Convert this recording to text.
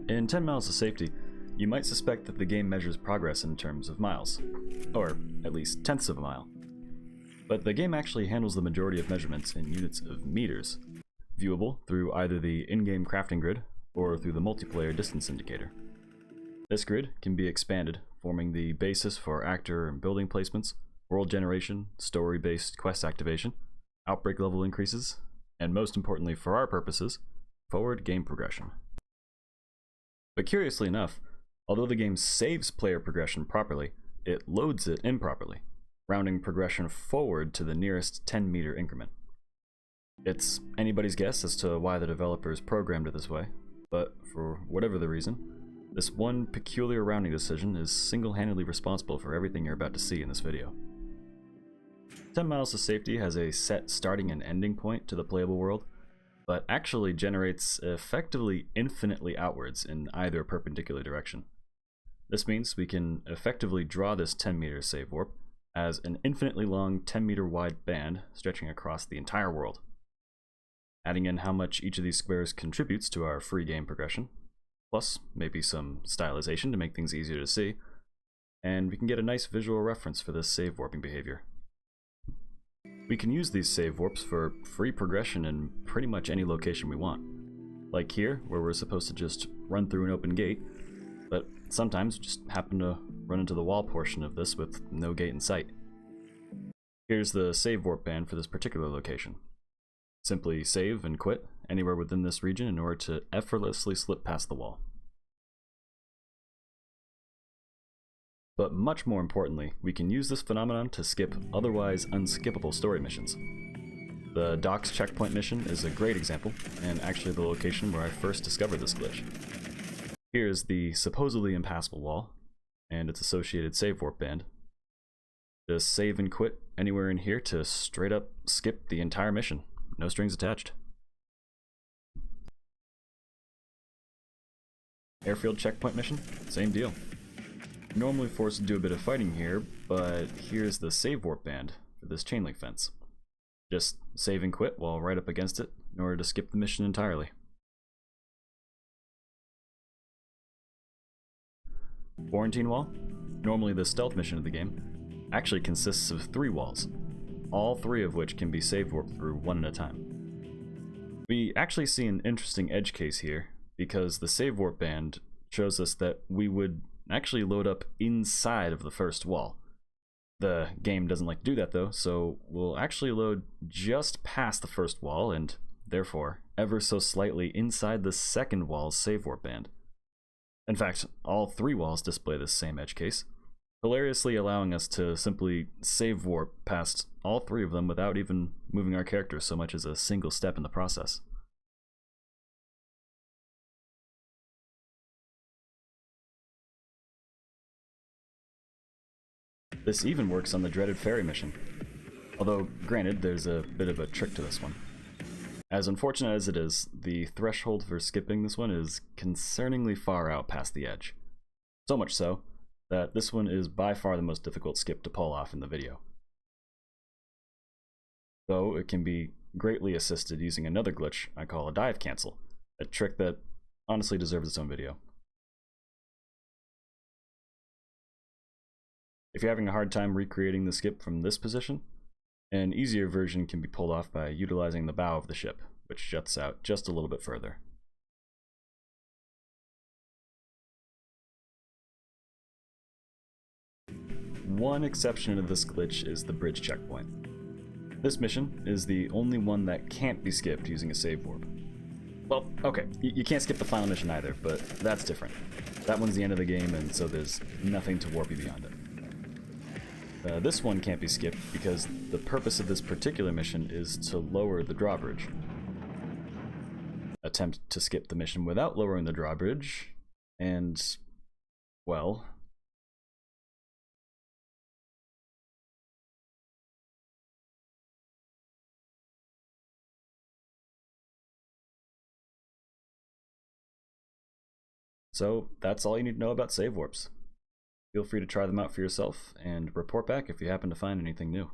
In 10 miles of safety, you might suspect that the game measures progress in terms of miles, or at least tenths of a mile. But the game actually handles the majority of measurements in units of meters, viewable through either the in-game crafting grid or through the multiplayer distance indicator. This grid can be expanded, forming the basis for actor and building placements, world generation, story-based quest activation, outbreak level increases, and most importantly for our purposes, forward game progression. But curiously enough, although the game saves player progression properly, it loads it improperly, rounding progression forward to the nearest 10-meter increment. It's anybody's guess as to why the developers programmed it this way, but for whatever the reason, this one peculiar rounding decision is single-handedly responsible for everything you're about to see in this video. 10 Miles of Safety has a set starting and ending point to the playable world, but actually generates effectively infinitely outwards in either perpendicular direction. This means we can effectively draw this 10-meter save warp as an infinitely long 10-meter wide band stretching across the entire world. Adding in how much each of these squares contributes to our free game progression, plus maybe some stylization to make things easier to see, and we can get a nice visual reference for this save warping behavior. We can use these save warps for free progression in pretty much any location we want. Like here, where we're supposed to just run through an open gate, but sometimes we just happen to run into the wall portion of this with no gate in sight. Here's the save warp band for this particular location. Simply save and quit anywhere within this region in order to effortlessly slip past the wall. But much more importantly, we can use this phenomenon to skip otherwise unskippable story missions. The docks checkpoint mission is a great example, and actually the location where I first discovered this glitch. Here's the supposedly impassable wall, and its associated save warp band. Just save and quit anywhere in here to straight up skip the entire mission, no strings attached. Airfield checkpoint mission, same deal. Normally forced to do a bit of fighting here, but here's the save warp band for this chain link fence. Just save and quit while right up against it in order to skip the mission entirely. Quarantine wall, normally the stealth mission of the game, actually consists of 3 walls, all 3 of which can be save warped through one at a time. We actually see an interesting edge case here, because the save warp band shows us that we would actually load up inside of the first wall. The game doesn't like to do that though, so we'll actually load just past the first wall and, therefore, ever so slightly inside the second wall's save warp band. In fact, all 3 walls display this same edge case, hilariously allowing us to simply save warp past all 3 of them without even moving our character so much as a single step in the process. This even works on the dreaded ferry mission, although granted there's a bit of a trick to this one. As unfortunate as it is, the threshold for skipping this one is concerningly far out past the edge. So much so, that this one is by far the most difficult skip to pull off in the video. Though it can be greatly assisted using another glitch I call a dive cancel, a trick that honestly deserves its own video. If you're having a hard time recreating the skip from this position, an easier version can be pulled off by utilizing the bow of the ship, which juts out just a little bit further. One exception to this glitch is the bridge checkpoint. This mission is the only one that can't be skipped using a save warp. Well, okay, you can't skip the final mission either, but that's different. That one's the end of the game, and so there's nothing to warp you beyond it. This one can't be skipped because the purpose of this particular mission is to lower the drawbridge. Attempt to skip the mission without lowering the drawbridge, and, well... So that's all you need to know about save warps. Feel free to try them out for yourself, and report back if you happen to find anything new.